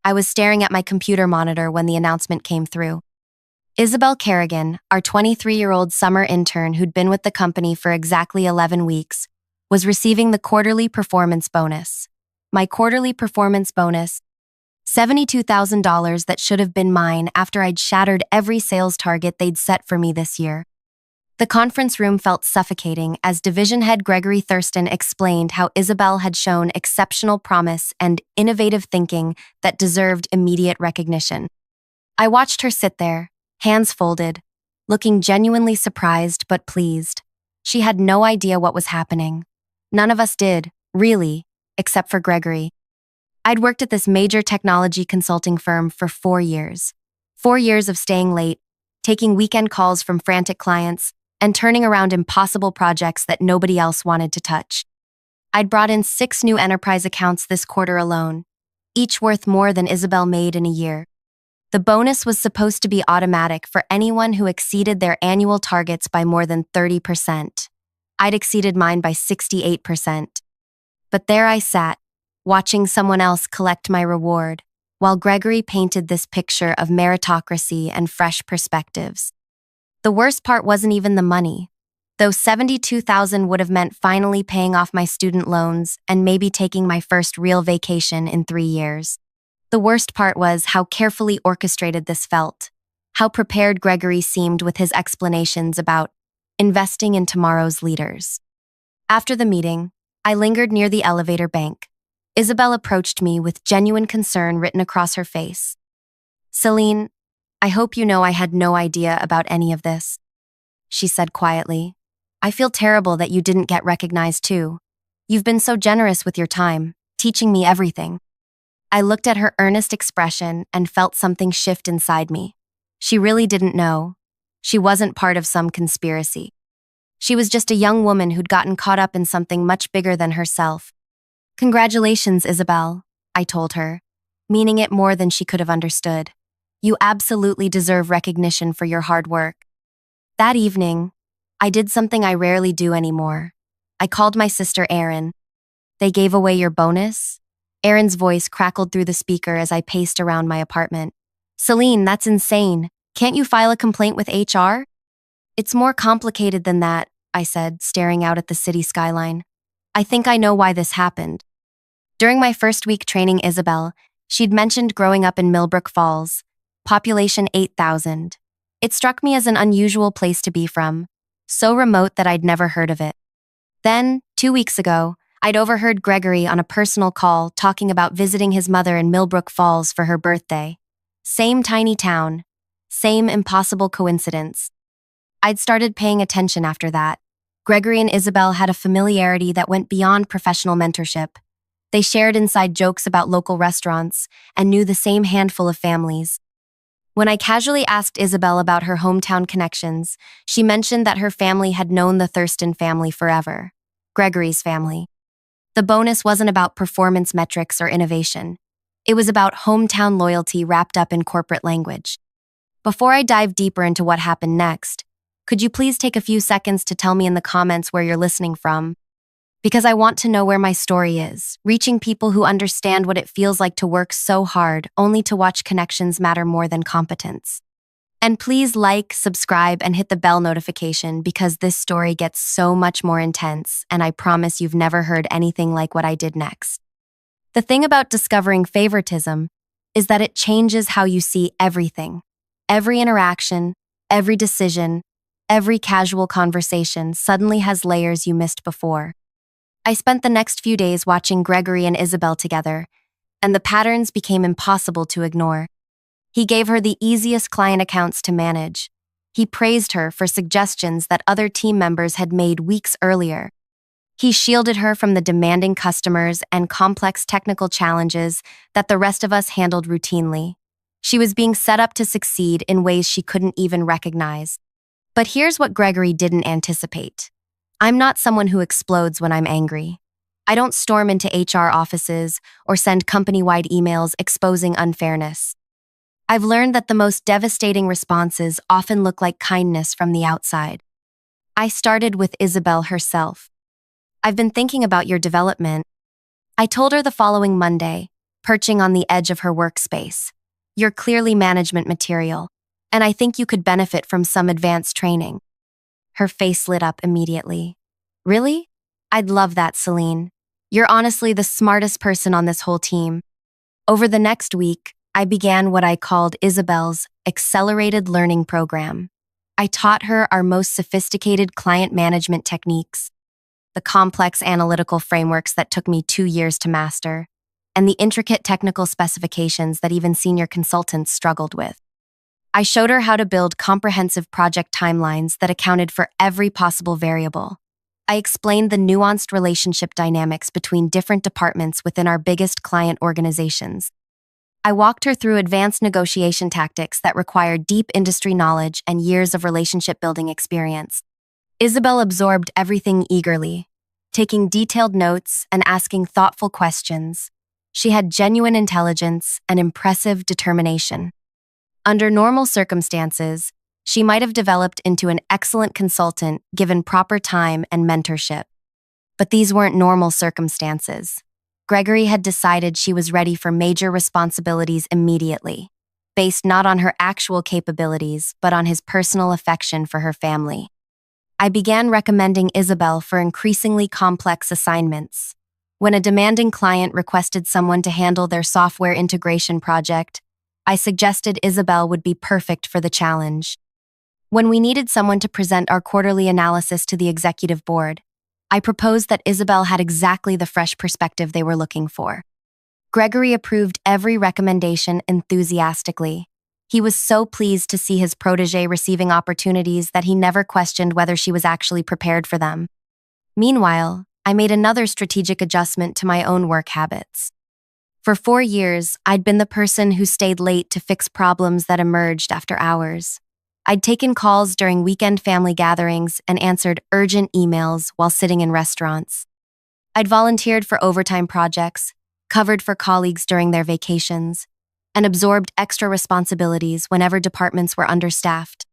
I was staring at my computer monitor when the announcement came through. Isabel Kerrigan, our 23-year-old summer intern who'd been with the company for exactly 11 weeks, was receiving the quarterly performance bonus. My quarterly performance bonus, $72,000 that should have been mine after I'd shattered every sales target they'd set for me this year. The conference room felt suffocating as Division Head Gregory Thurston explained how Isabel had shown exceptional promise and innovative thinking that deserved immediate recognition. I watched her sit there, hands folded, looking genuinely surprised but pleased. She had no idea what was happening. None of us did, really, except for Gregory. I'd worked at this major technology consulting firm for 4 years. 4 years of staying late, taking weekend calls from frantic clients, and turning around impossible projects that nobody else wanted to touch. I'd brought in 6 new enterprise accounts this quarter alone, each worth more than Isabel made in a year. The bonus was supposed to be automatic for anyone who exceeded their annual targets by more than 30%. I'd exceeded mine by 68%. But there I sat, watching someone else collect my reward, while Gregory painted this picture of meritocracy and fresh perspectives. The worst part wasn't even the money, though $72,000 would have meant finally paying off my student loans and maybe taking my first real vacation in 3 years. The worst part was how carefully orchestrated this felt, how prepared Gregory seemed with his explanations about investing in tomorrow's leaders. After the meeting, I lingered near the elevator bank. Isabel approached me with genuine concern written across her face. "Selene, I hope you know I had no idea about any of this," she said quietly. "I feel terrible that you didn't get recognized too. You've been so generous with your time, teaching me everything." I looked at her earnest expression and felt something shift inside me. She really didn't know. She wasn't part of some conspiracy. She was just a young woman who'd gotten caught up in something much bigger than herself. "Congratulations, Isabel," I told her, meaning it more than she could have understood. "You absolutely deserve recognition for your hard work." That evening, I did something I rarely do anymore. I called my sister Erin. "They gave away your bonus?" Erin's voice crackled through the speaker as I paced around my apartment. "Selene, that's insane. Can't you file a complaint with HR?" "It's more complicated than that," I said, staring out at the city skyline. "I think I know why this happened." During my first week training Isabel, she'd mentioned growing up in Millbrook Falls, population 8,000. It struck me as an unusual place to be from, so remote that I'd never heard of it. Then, 2 weeks ago, I'd overheard Gregory on a personal call talking about visiting his mother in Millbrook Falls for her birthday. Same tiny town, same impossible coincidence. I'd started paying attention after that. Gregory and Isabel had a familiarity that went beyond professional mentorship. They shared inside jokes about local restaurants and knew the same handful of families. When I casually asked Isabel about her hometown connections, she mentioned that her family had known the Thurston family forever, Gregory's family. The bonus wasn't about performance metrics or innovation. It was about hometown loyalty wrapped up in corporate language. Before I dive deeper into what happened next, could you please take a few seconds to tell me in the comments where you're listening from? Because I want to know where my story is, reaching people who understand what it feels like to work so hard only to watch connections matter more than competence. And please like, subscribe, and hit the bell notification because this story gets so much more intense, and I promise you've never heard anything like what I did next. The thing about discovering favoritism is that it changes how you see everything. Every interaction, every decision, every casual conversation suddenly has layers you missed before. I spent the next few days watching Gregory and Isabel together, and the patterns became impossible to ignore. He gave her the easiest client accounts to manage. He praised her for suggestions that other team members had made weeks earlier. He shielded her from the demanding customers and complex technical challenges that the rest of us handled routinely. She was being set up to succeed in ways she couldn't even recognize. But here's what Gregory didn't anticipate. I'm not someone who explodes when I'm angry. I don't storm into HR offices or send company-wide emails exposing unfairness. I've learned that the most devastating responses often look like kindness from the outside. I started with Isabel herself. "I've been thinking about your development." I told her the following Monday, perching on the edge of her workspace. "You're clearly management material, and I think you could benefit from some advanced training." Her face lit up immediately. "Really? I'd love that, Selene. You're honestly the smartest person on this whole team." Over the next week, I began what I called Isabel's accelerated learning program. I taught her our most sophisticated client management techniques, the complex analytical frameworks that took me 2 years to master, and the intricate technical specifications that even senior consultants struggled with. I showed her how to build comprehensive project timelines that accounted for every possible variable. I explained the nuanced relationship dynamics between different departments within our biggest client organizations. I walked her through advanced negotiation tactics that required deep industry knowledge and years of relationship building experience. Isabel absorbed everything eagerly, taking detailed notes and asking thoughtful questions. She had genuine intelligence and impressive determination. Under normal circumstances, she might have developed into an excellent consultant given proper time and mentorship. But these weren't normal circumstances. Gregory had decided she was ready for major responsibilities immediately, based not on her actual capabilities, but on his personal affection for her family. I began recommending Isabel for increasingly complex assignments. When a demanding client requested someone to handle their software integration project, I suggested Isabel would be perfect for the challenge. When we needed someone to present our quarterly analysis to the executive board, I proposed that Isabel had exactly the fresh perspective they were looking for. Gregory approved every recommendation enthusiastically. He was so pleased to see his protégé receiving opportunities that he never questioned whether she was actually prepared for them. Meanwhile, I made another strategic adjustment to my own work habits. For 4 years, I'd been the person who stayed late to fix problems that emerged after hours. I'd taken calls during weekend family gatherings and answered urgent emails while sitting in restaurants. I'd volunteered for overtime projects, covered for colleagues during their vacations, and absorbed extra responsibilities whenever departments were understaffed.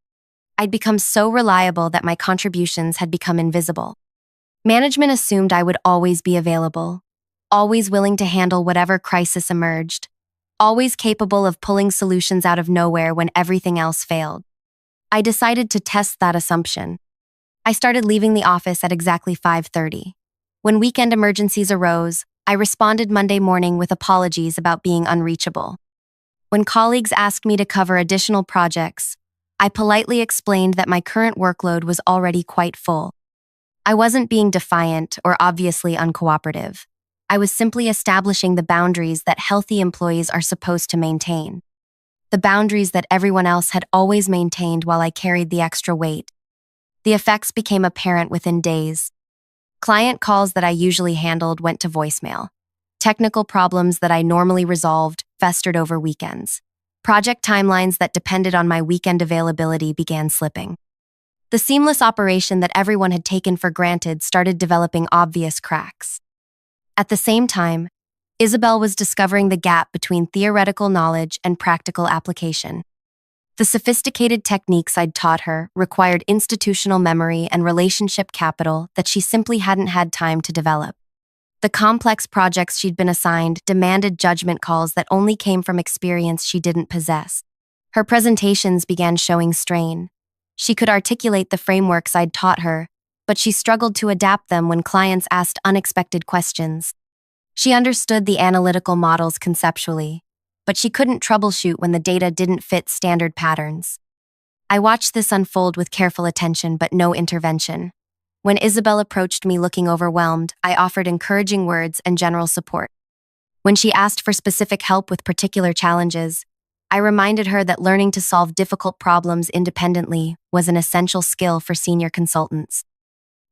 I'd become so reliable that my contributions had become invisible. Management assumed I would always be available, always willing to handle whatever crisis emerged, always capable of pulling solutions out of nowhere when everything else failed. I decided to test that assumption. I started leaving the office at exactly 5:30. When weekend emergencies arose, I responded Monday morning with apologies about being unreachable. When colleagues asked me to cover additional projects, I politely explained that my current workload was already quite full. I wasn't being defiant or obviously uncooperative. I was simply establishing the boundaries that healthy employees are supposed to maintain. The boundaries that everyone else had always maintained while I carried the extra weight. The effects became apparent within days. Client calls that I usually handled went to voicemail. Technical problems that I normally resolved festered over weekends. Project timelines that depended on my weekend availability began slipping. The seamless operation that everyone had taken for granted started developing obvious cracks. At the same time, Isabel was discovering the gap between theoretical knowledge and practical application. The sophisticated techniques I'd taught her required institutional memory and relationship capital that she simply hadn't had time to develop. The complex projects she'd been assigned demanded judgment calls that only came from experience she didn't possess. Her presentations began showing strain. She could articulate the frameworks I'd taught her, but she struggled to adapt them when clients asked unexpected questions. She understood the analytical models conceptually, but she couldn't troubleshoot when the data didn't fit standard patterns. I watched this unfold with careful attention but no intervention. When Isabel approached me looking overwhelmed, I offered encouraging words and general support. When she asked for specific help with particular challenges, I reminded her that learning to solve difficult problems independently was an essential skill for senior consultants.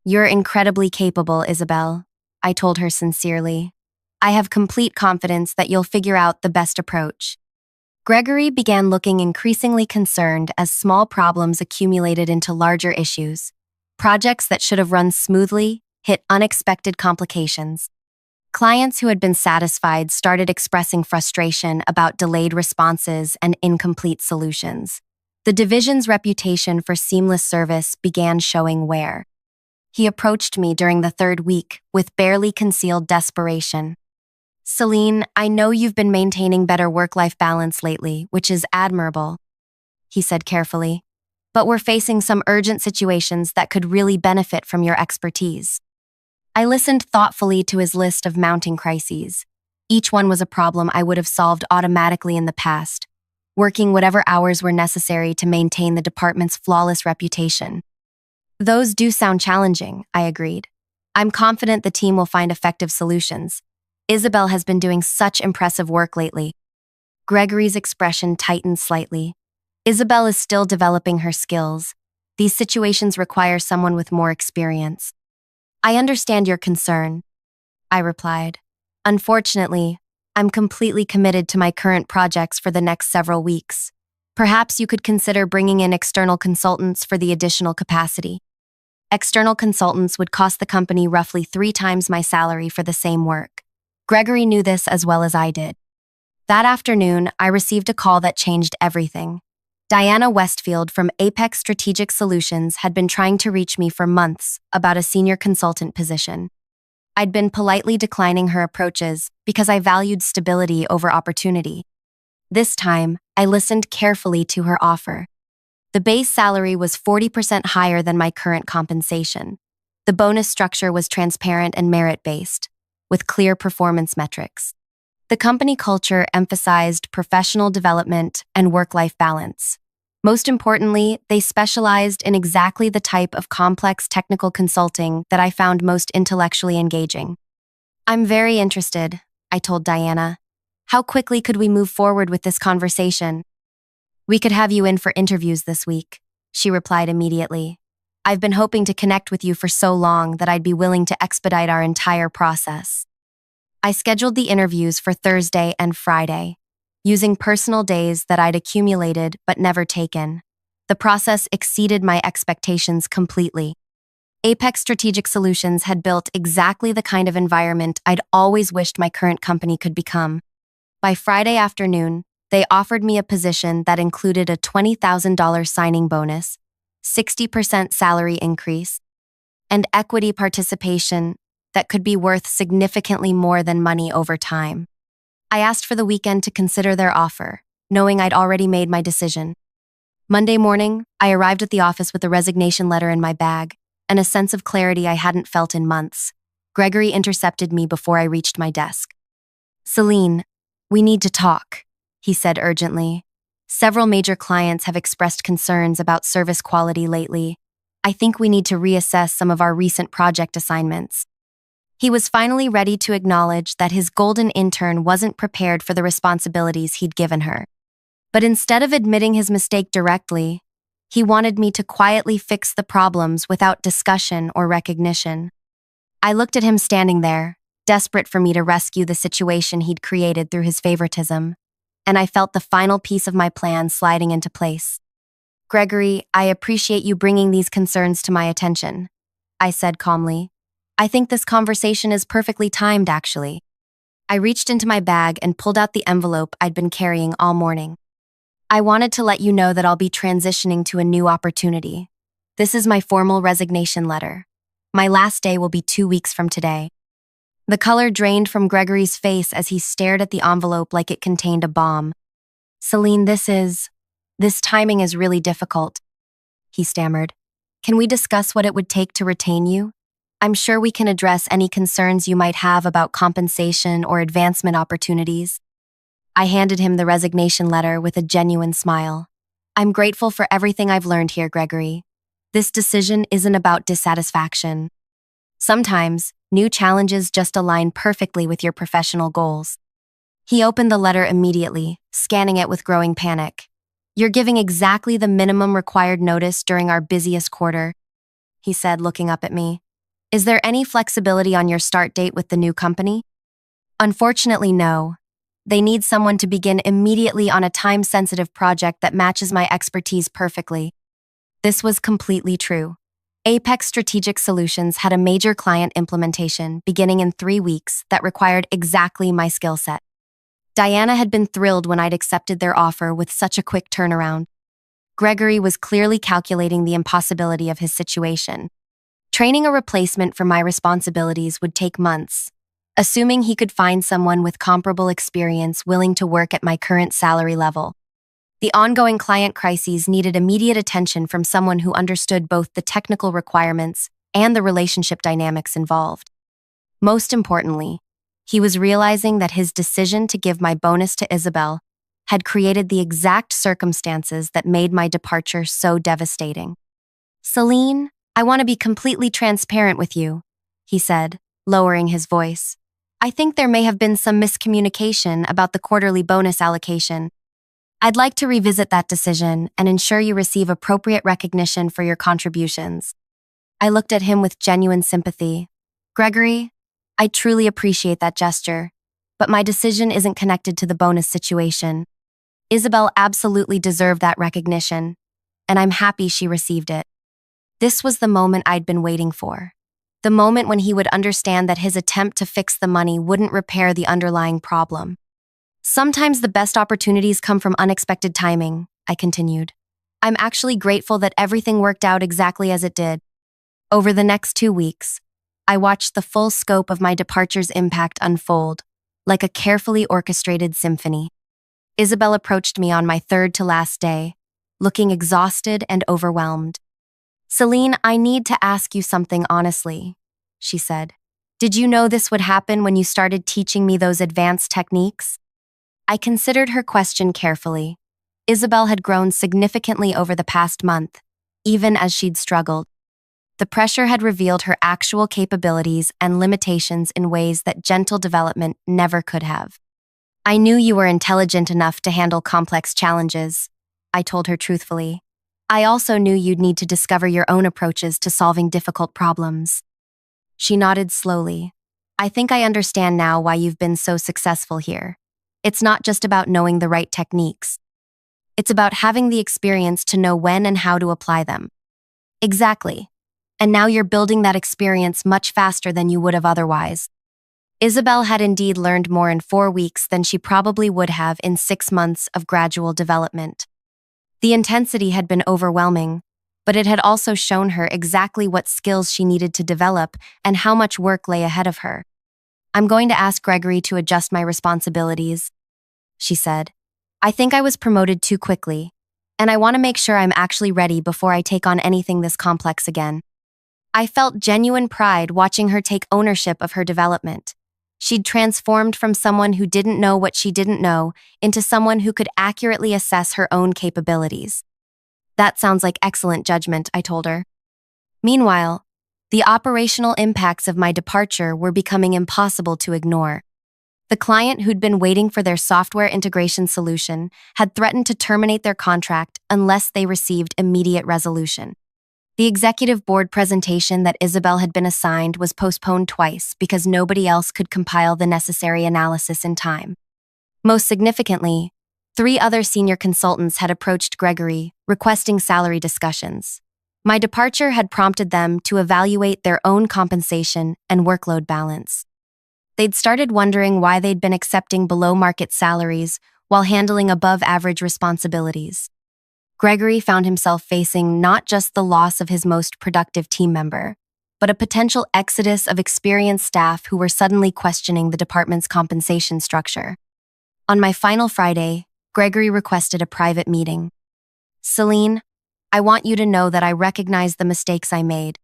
"You're incredibly capable, Isabel," I told her sincerely. "I have complete confidence that you'll figure out the best approach." Gregory began looking increasingly concerned as small problems accumulated into larger issues. Projects that should have run smoothly hit unexpected complications. Clients who had been satisfied started expressing frustration about delayed responses and incomplete solutions. The division's reputation for seamless service began showing wear. He approached me during the 3rd week with barely concealed desperation. Selene, I know you've been maintaining better work-life balance lately, which is admirable, he said carefully. But we're facing some urgent situations that could really benefit from your expertise. I listened thoughtfully to his list of mounting crises. Each one was a problem I would have solved automatically in the past, working whatever hours were necessary to maintain the department's flawless reputation. Those do sound challenging, I agreed. I'm confident the team will find effective solutions. Isabel has been doing such impressive work lately. Gregory's expression tightened slightly. Isabel is still developing her skills. These situations require someone with more experience. I understand your concern, I replied. Unfortunately, I'm completely committed to my current projects for the next several weeks. Perhaps you could consider bringing in external consultants for the additional capacity. External consultants would cost the company roughly 3 times my salary for the same work. Gregory knew this as well as I did. That afternoon, I received a call that changed everything. Diana Westfield from Apex Strategic Solutions had been trying to reach me for months about a senior consultant position. I'd been politely declining her approaches because I valued stability over opportunity. This time, I listened carefully to her offer. The base salary was 40% higher than my current compensation. The bonus structure was transparent and merit-based, with clear performance metrics. The company culture emphasized professional development and work-life balance. Most importantly, they specialized in exactly the type of complex technical consulting that I found most intellectually engaging. I'm very interested, I told Diana. How quickly could we move forward with this conversation? We could have you in for interviews this week, she replied immediately. I've been hoping to connect with you for so long that I'd be willing to expedite our entire process. I scheduled the interviews for Thursday and Friday, using personal days that I'd accumulated but never taken. The process exceeded my expectations completely. Apex Strategic Solutions had built exactly the kind of environment I'd always wished my current company could become. By Friday afternoon, they offered me a position that included a $20,000 signing bonus, 60% salary increase, and equity participation that could be worth significantly more than money over time. I asked for the weekend to consider their offer, knowing I'd already made my decision. Monday morning, I arrived at the office with a resignation letter in my bag and a sense of clarity I hadn't felt in months. Gregory intercepted me before I reached my desk. Selene, we need to talk, he said urgently. Several major clients have expressed concerns about service quality lately. I think we need to reassess some of our recent project assignments. He was finally ready to acknowledge that his golden intern wasn't prepared for the responsibilities he'd given her. But instead of admitting his mistake directly, he wanted me to quietly fix the problems without discussion or recognition. I looked at him standing there, desperate for me to rescue the situation he'd created through his favoritism, and I felt the final piece of my plan sliding into place. Gregory, I appreciate you bringing these concerns to my attention, I said calmly. I think this conversation is perfectly timed, actually. I reached into my bag and pulled out the envelope I'd been carrying all morning. I wanted to let you know that I'll be transitioning to a new opportunity. This is my formal resignation letter. My last day will be 2 weeks from today. The color drained from Gregory's face as he stared at the envelope like it contained a bomb. Selene, this timing is really difficult, he stammered. Can we discuss what it would take to retain you? I'm sure we can address any concerns you might have about compensation or advancement opportunities. I handed him the resignation letter with a genuine smile. I'm grateful for everything I've learned here, Gregory. This decision isn't about dissatisfaction. Sometimes, new challenges just align perfectly with your professional goals. He opened the letter immediately, scanning it with growing panic. You're giving exactly the minimum required notice during our busiest quarter, he said, looking up at me. Is there any flexibility on your start date with the new company? Unfortunately, no. They need someone to begin immediately on a time-sensitive project that matches my expertise perfectly. This was completely true. Apex Strategic Solutions had a major client implementation beginning in 3 weeks that required exactly my skill set. Diana had been thrilled when I'd accepted their offer with such a quick turnaround. Gregory was clearly calculating the impossibility of his situation. Training a replacement for my responsibilities would take months, assuming he could find someone with comparable experience willing to work at my current salary level. The ongoing client crises needed immediate attention from someone who understood both the technical requirements and the relationship dynamics involved. Most importantly, he was realizing that his decision to give my bonus to Isabel had created the exact circumstances that made my departure so devastating. "Selene, I want to be completely transparent with you," he said, lowering his voice. "I think there may have been some miscommunication about the quarterly bonus allocation. I'd like to revisit that decision and ensure you receive appropriate recognition for your contributions." I looked at him with genuine sympathy. "Gregory, I truly appreciate that gesture, but my decision isn't connected to the bonus situation. Isabel absolutely deserved that recognition, and I'm happy she received it." This was the moment I'd been waiting for. The moment when he would understand that his attempt to fix the money wouldn't repair the underlying problem. "Sometimes the best opportunities come from unexpected timing," I continued. "I'm actually grateful that everything worked out exactly as it did." Over the next 2 weeks, I watched the full scope of my departure's impact unfold, like a carefully orchestrated symphony. Isabel approached me on my third to last day, looking exhausted and overwhelmed. "Selene, I need to ask you something honestly," she said. "Did you know this would happen when you started teaching me those advanced techniques?" I considered her question carefully. Isabel had grown significantly over the past month, even as she'd struggled. The pressure had revealed her actual capabilities and limitations in ways that gentle development never could have. "I knew you were intelligent enough to handle complex challenges," I told her truthfully. "I also knew you'd need to discover your own approaches to solving difficult problems." She nodded slowly. "I think I understand now why you've been so successful here. It's not just about knowing the right techniques. It's about having the experience to know when and how to apply them." "Exactly. And now you're building that experience much faster than you would have otherwise." Isabel had indeed learned more in 4 weeks than she probably would have in 6 months of gradual development. The intensity had been overwhelming, but it had also shown her exactly what skills she needed to develop and how much work lay ahead of her. "I'm going to ask Gregory to adjust my responsibilities," she said. "I think I was promoted too quickly, and I want to make sure I'm actually ready before I take on anything this complex again." I felt genuine pride watching her take ownership of her development. She'd transformed from someone who didn't know what she didn't know into someone who could accurately assess her own capabilities. "That sounds like excellent judgment," I told her. Meanwhile, the operational impacts of my departure were becoming impossible to ignore. The client who'd been waiting for their software integration solution had threatened to terminate their contract unless they received immediate resolution. The executive board presentation that Isabel had been assigned was postponed twice because nobody else could compile the necessary analysis in time. Most significantly, 3 other senior consultants had approached Gregory, requesting salary discussions. My departure had prompted them to evaluate their own compensation and workload balance. They'd started wondering why they'd been accepting below-market salaries while handling above-average responsibilities. Gregory found himself facing not just the loss of his most productive team member, but a potential exodus of experienced staff who were suddenly questioning the department's compensation structure. On my final Friday, Gregory requested a private meeting. "Selene, I want you to know that I recognize the mistakes I made,"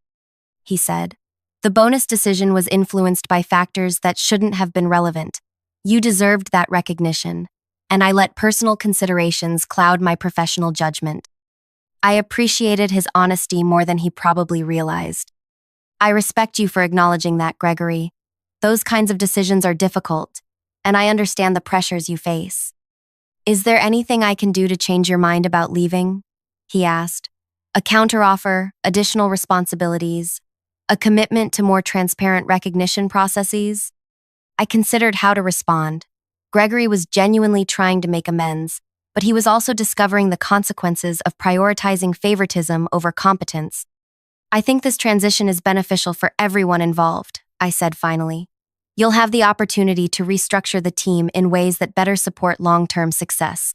he said. "The bonus decision was influenced by factors that shouldn't have been relevant. You deserved that recognition, and I let personal considerations cloud my professional judgment." I appreciated his honesty more than he probably realized. "I respect you for acknowledging that, Gregory. Those kinds of decisions are difficult, and I understand the pressures you face." "Is there anything I can do to change your mind about leaving?" he asked. "A counteroffer, additional responsibilities, a commitment to more transparent recognition processes?" I considered how to respond. Gregory was genuinely trying to make amends, but he was also discovering the consequences of prioritizing favoritism over competence. "I think this transition is beneficial for everyone involved," I said finally. "You'll have the opportunity to restructure the team in ways that better support long-term success.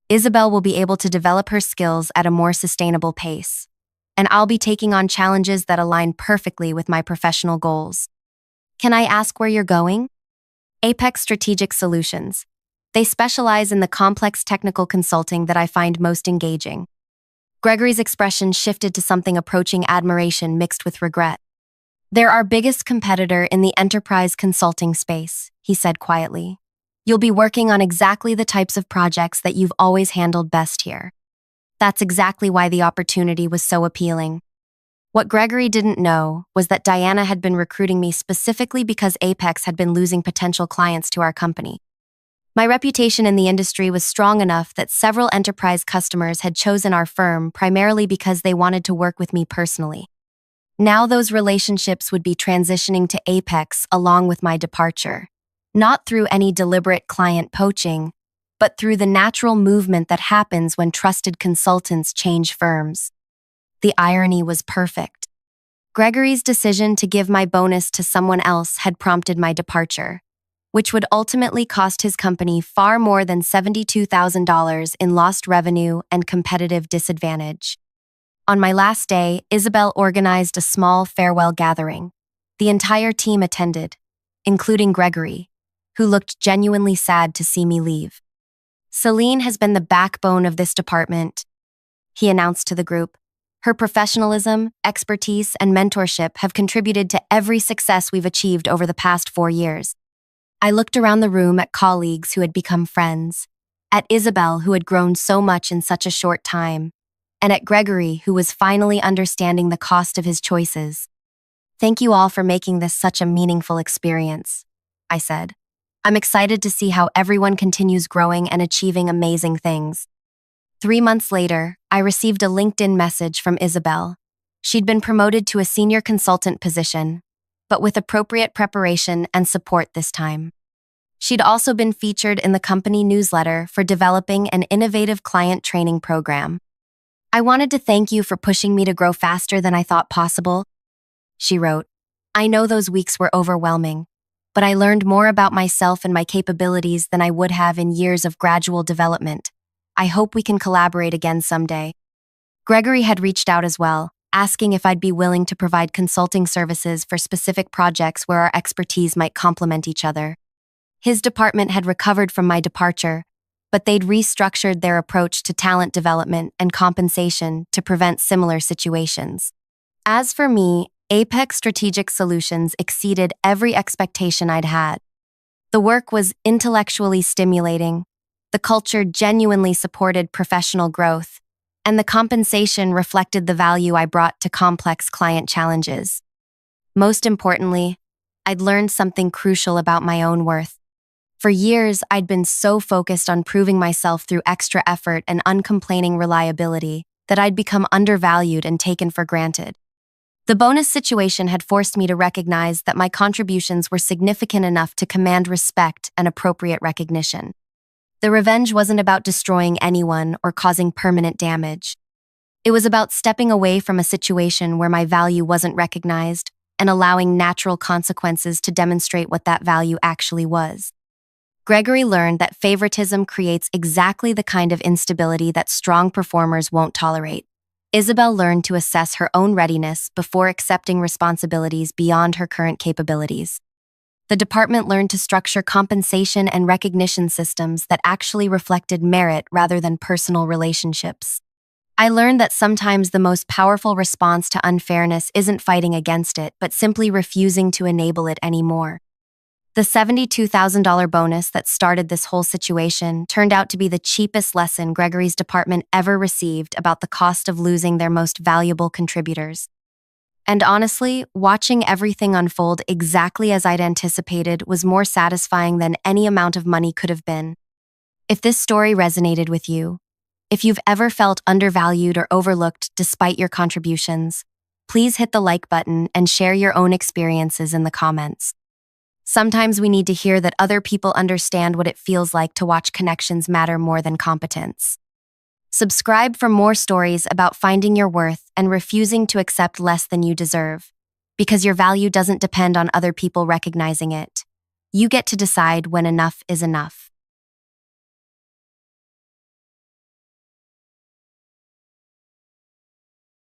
Isabel will be able to develop her skills at a more sustainable pace, and I'll be taking on challenges that align perfectly with my professional goals." Can I ask where you're going? Apex Strategic Solutions. They specialize in the complex technical consulting that I find most engaging. Gregory's expression shifted to something approaching admiration mixed with regret. They're our biggest competitor in the enterprise consulting space, he said quietly. You'll be working on exactly the types of projects that you've always handled best here. That's exactly why the opportunity was so appealing. What Gregory didn't know was that Diana had been recruiting me specifically because Apex had been losing potential clients to our company. My reputation in the industry was strong enough that several enterprise customers had chosen our firm primarily because they wanted to work with me personally. Now those relationships would be transitioning to Apex along with my departure, not through any deliberate client poaching, but through the natural movement that happens when trusted consultants change firms. The irony was perfect. Gregory's decision to give my bonus to someone else had prompted my departure, which would ultimately cost his company far more than $72,000 in lost revenue and competitive disadvantage. On my last day, Isabel organized a small farewell gathering. The entire team attended, including Gregory, who looked genuinely sad to see me leave. Selene has been the backbone of this department, he announced to the group. Her professionalism, expertise, and mentorship have contributed to every success we've achieved over the past 4 years. I looked around the room at colleagues who had become friends, at Isabel, who had grown so much in such a short time, and at Gregory, who was finally understanding the cost of his choices. Thank you all for making this such a meaningful experience, I said. I'm excited to see how everyone continues growing and achieving amazing things. 3 months later, I received a LinkedIn message from Isabel. She'd been promoted to a senior consultant position, but with appropriate preparation and support this time. She'd also been featured in the company newsletter for developing an innovative client training program. I wanted to thank you for pushing me to grow faster than I thought possible, she wrote. I know those weeks were overwhelming, but I learned more about myself and my capabilities than I would have in years of gradual development. I hope we can collaborate again someday. Gregory had reached out as well, asking if I'd be willing to provide consulting services for specific projects where our expertise might complement each other. His department had recovered from my departure, but they'd restructured their approach to talent development and compensation to prevent similar situations. As for me, Apex Strategic Solutions exceeded every expectation I'd had. The work was intellectually stimulating, the culture genuinely supported professional growth, and the compensation reflected the value I brought to complex client challenges. Most importantly, I'd learned something crucial about my own worth. For years, I'd been so focused on proving myself through extra effort and uncomplaining reliability that I'd become undervalued and taken for granted. The bonus situation had forced me to recognize that my contributions were significant enough to command respect and appropriate recognition. The revenge wasn't about destroying anyone or causing permanent damage. It was about stepping away from a situation where my value wasn't recognized and allowing natural consequences to demonstrate what that value actually was. Gregory learned that favoritism creates exactly the kind of instability that strong performers won't tolerate. Isabel learned to assess her own readiness before accepting responsibilities beyond her current capabilities. The department learned to structure compensation and recognition systems that actually reflected merit rather than personal relationships. I learned that sometimes the most powerful response to unfairness isn't fighting against it, but simply refusing to enable it anymore. The $72,000 bonus that started this whole situation turned out to be the cheapest lesson Gregory's department ever received about the cost of losing their most valuable contributors. And honestly, watching everything unfold exactly as I'd anticipated was more satisfying than any amount of money could have been. If this story resonated with you, if you've ever felt undervalued or overlooked despite your contributions, please hit the like button and share your own experiences in the comments. Sometimes we need to hear that other people understand what it feels like to watch connections matter more than competence. Subscribe for more stories about finding your worth and refusing to accept less than you deserve, because your value doesn't depend on other people recognizing it. You get to decide when enough is enough.